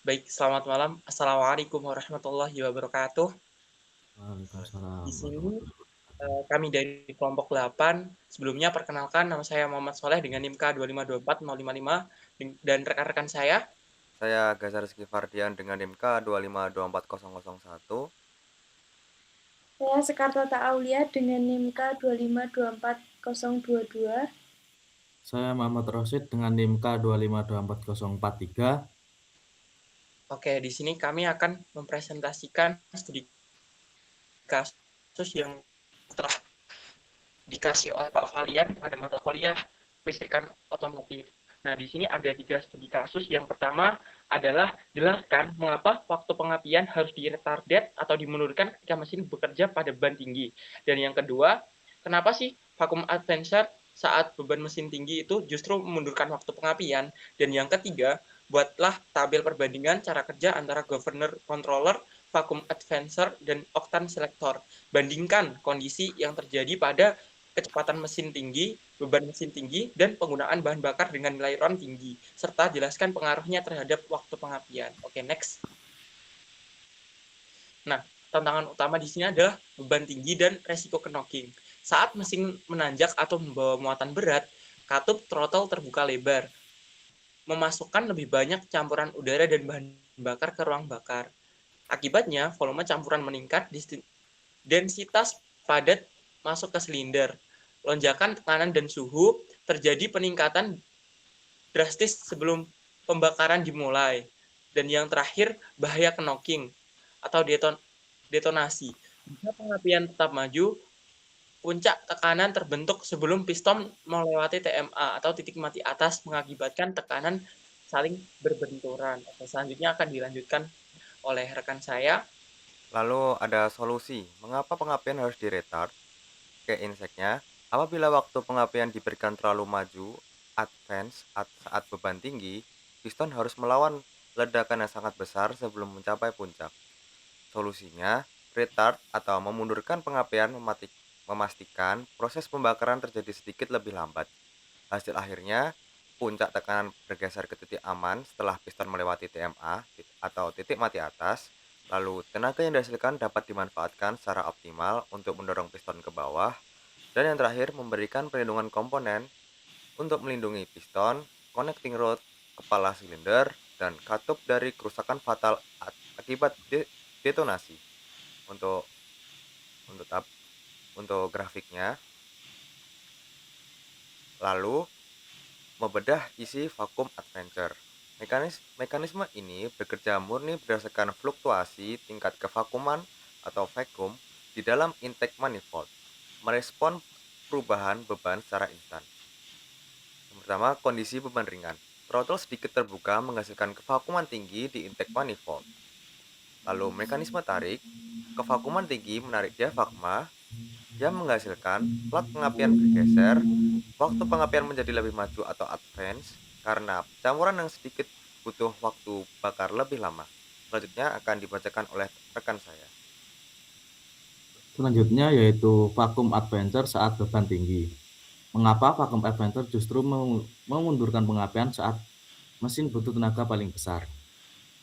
Baik, selamat malam. Assalamualaikum warahmatullahi wabarakatuh. Di Waalaikumsalam sini, warahmatullahi wabarakatuh. kami dari kelompok 8. Sebelumnya perkenalkan nama saya Muhammad Soleh dengan NIM K2524055 dan rekan-rekan saya. Saya Gazar Rizky Fardian dengan NIM K2524001. Saya Sekartata Aulia dengan NIM K2524022. Saya Muhammad Rosid dengan NIM K2524043. Oke, di sini kami akan mempresentasikan studi kasus yang telah dikasih oleh Pak Valian pada mata kuliah Listrikan Otomotif. Nah, di sini ada 3 studi kasus. Yang pertama adalah jelaskan mengapa waktu pengapian harus di-retarded atau dimundurkan ketika mesin bekerja pada beban tinggi. Dan yang kedua, kenapa sih vacuum advancer saat beban mesin tinggi itu justru memundurkan waktu pengapian. Dan yang ketiga, buatlah tabel perbandingan cara kerja antara governor controller, vacuum advancer, dan octane selector. Bandingkan kondisi yang terjadi pada kecepatan mesin tinggi, beban mesin tinggi, dan penggunaan bahan bakar dengan nilai RON tinggi, serta jelaskan pengaruhnya terhadap waktu pengapian. Oke, next. Nah, tantangan utama di sini adalah beban tinggi dan resiko knocking. Saat mesin menanjak atau membawa muatan berat, katup throttle terbuka lebar, memasukkan lebih banyak campuran udara dan bahan bakar ke ruang bakar. Akibatnya, volume campuran meningkat, densitas padat masuk ke silinder. Lonjakan tekanan dan suhu, terjadi peningkatan drastis sebelum pembakaran dimulai. Dan yang terakhir, bahaya knocking atau detonasi. Jika pengapian tetap maju, puncak tekanan terbentuk sebelum piston melewati TMA atau titik mati atas, mengakibatkan tekanan saling berbenturan. Oke, selanjutnya akan dilanjutkan oleh rekan saya. Lalu ada solusi, mengapa pengapian harus di-retard? Oke, inseknya, apabila waktu pengapian diberikan terlalu maju, advance saat beban tinggi, piston harus melawan ledakan yang sangat besar sebelum mencapai puncak. Solusinya, retard atau memundurkan pengapian memastikan proses pembakaran terjadi sedikit lebih lambat. Hasil akhirnya, puncak tekanan bergeser ke titik aman setelah piston melewati TMA atau titik mati atas, lalu tenaga yang dihasilkan dapat dimanfaatkan secara optimal untuk mendorong piston ke bawah, dan yang terakhir memberikan perlindungan komponen untuk melindungi piston, connecting rod, kepala silinder, dan katup dari kerusakan fatal akibat detonasi. Untuk untuk tab, untuk grafiknya, lalu membedah isi vakum adventure. Mekanisme ini bekerja murni berdasarkan fluktuasi tingkat kevakuman atau vakum di dalam intake manifold, merespon perubahan beban secara instan. Yang pertama, kondisi beban ringan. Throttle sedikit terbuka menghasilkan kevakuman tinggi di intake manifold. Lalu mekanisme tarik, kevakuman tinggi menarik diafragma yang menghasilkan plat pengapian bergeser. Waktu pengapian menjadi lebih maju atau advance karena campuran yang sedikit butuh waktu bakar lebih lama. Selanjutnya akan dibacakan oleh rekan saya. Selanjutnya yaitu vacuum advancer saat beban tinggi. Mengapa vacuum advancer justru memundurkan pengapian saat mesin butuh tenaga paling besar?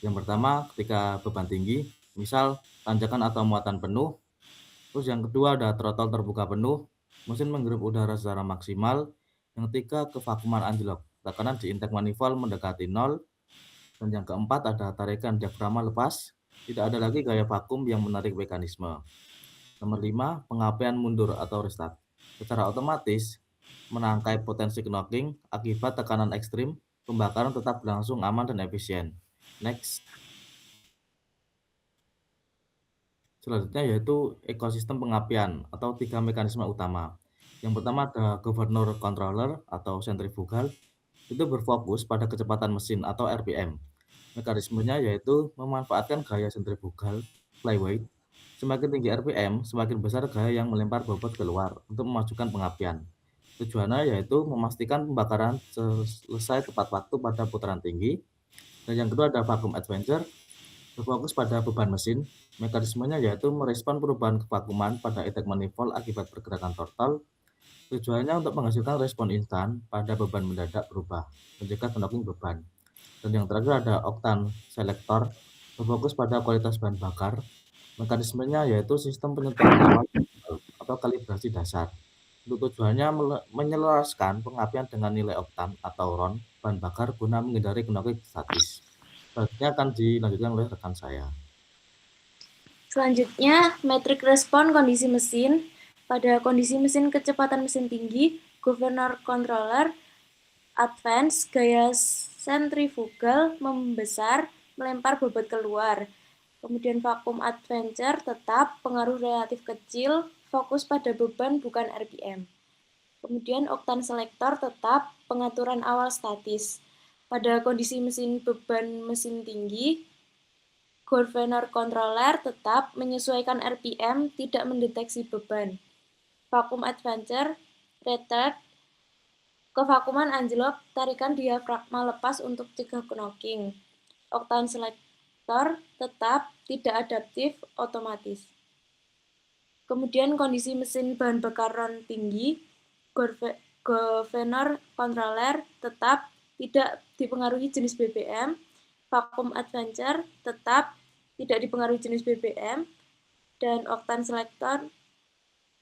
Yang pertama, ketika beban tinggi, misal tanjakan atau muatan penuh. Terus yang kedua ada throttle terbuka penuh, mesin menghirup udara secara maksimal. Yang ketiga, kevakuman anjlok, tekanan di intake manifold mendekati nol. Dan yang keempat ada tarikan diafragma lepas, tidak ada lagi gaya vakum yang menarik mekanisme. Nomor 5, pengapian mundur atau restart. Secara otomatis menangkai potensi knocking akibat tekanan ekstrim, pembakaran tetap berlangsung aman dan efisien. Next. Selanjutnya yaitu ekosistem pengapian atau 3 mekanisme utama. Yang pertama ada governor controller atau sentrifugal, itu berfokus pada kecepatan mesin atau RPM. Mekanismenya yaitu memanfaatkan gaya sentrifugal flyweight. Semakin tinggi RPM, semakin besar gaya yang melempar bobot keluar untuk memajukan pengapian. Tujuannya yaitu memastikan pembakaran selesai tepat waktu pada putaran tinggi. Dan yang kedua ada vacuum adventure, berfokus pada beban mesin. Mekanismenya yaitu merespon perubahan kevakuman pada intake manifold akibat pergerakan throttle. Tujuannya untuk menghasilkan respon instan pada beban mendadak berubah, mencegah knocking beban. Dan yang terakhir ada oktan selektor, berfokus pada kualitas bahan bakar. Mekanismenya yaitu sistem penyesuaian awal atau kalibrasi dasar. Untuk tujuannya menyelaraskan pengapian dengan nilai oktan atau RON bahan bakar guna menghindari knock statis. Selanjutnya akan dilanjutkan oleh rekan saya. Selanjutnya, metrik respon kondisi mesin. Pada kondisi mesin kecepatan mesin tinggi, governor controller advance gaya sentrifugal membesar, melempar bobot keluar. Kemudian vakum adventure tetap pengaruh relatif kecil, fokus pada beban bukan RPM. Kemudian oktan selektor tetap pengaturan awal statis. Pada kondisi mesin beban mesin tinggi, governor controller tetap menyesuaikan RPM, tidak mendeteksi beban. Vakum adventure, retard, kevakuman anjlok, tarikan diafragma lepas untuk cegah knocking. Oktan selektor tetap tidak adaptif, otomatis. Kemudian kondisi mesin bahan bakar RON tinggi, governor controller tetap tidak dipengaruhi jenis BBM, vakum adventure tetap tidak dipengaruhi jenis BBM, dan oktan selektor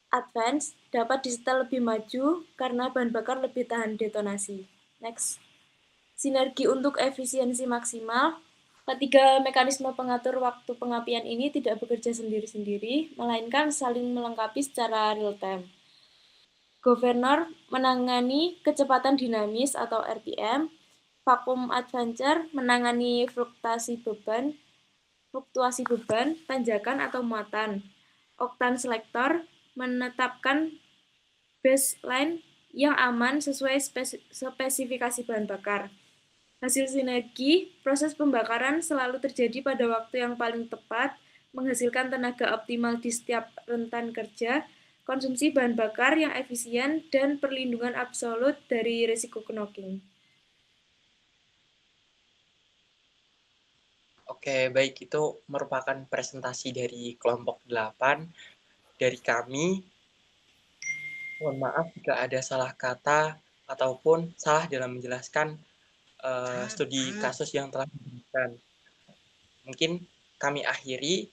advance dapat disetel lebih maju karena bahan bakar lebih tahan detonasi. Next. Sinergi untuk efisiensi maksimal. Ketiga mekanisme pengatur waktu pengapian ini tidak bekerja sendiri-sendiri, melainkan saling melengkapi secara real-time. Governor menangani kecepatan dinamis atau RPM, vakum adventure menangani fluktuasi beban, tanjakan atau muatan. Oktan selektor menetapkan baseline yang aman sesuai spesifikasi bahan bakar. Hasil sinergi, proses pembakaran selalu terjadi pada waktu yang paling tepat, menghasilkan tenaga optimal di setiap rentan kerja, konsumsi bahan bakar yang efisien, dan perlindungan absolut dari risiko knocking. Oke, baik, itu merupakan presentasi dari kelompok 8 dari kami. Mohon maaf jika ada salah kata ataupun salah dalam menjelaskan studi kasus yang telah diberikan. Mungkin kami akhiri.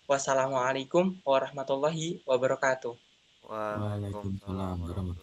Wassalamualaikum warahmatullahi wabarakatuh. Waalaikumsalam Waalaikumsalam warahmatullahi warahmatullahi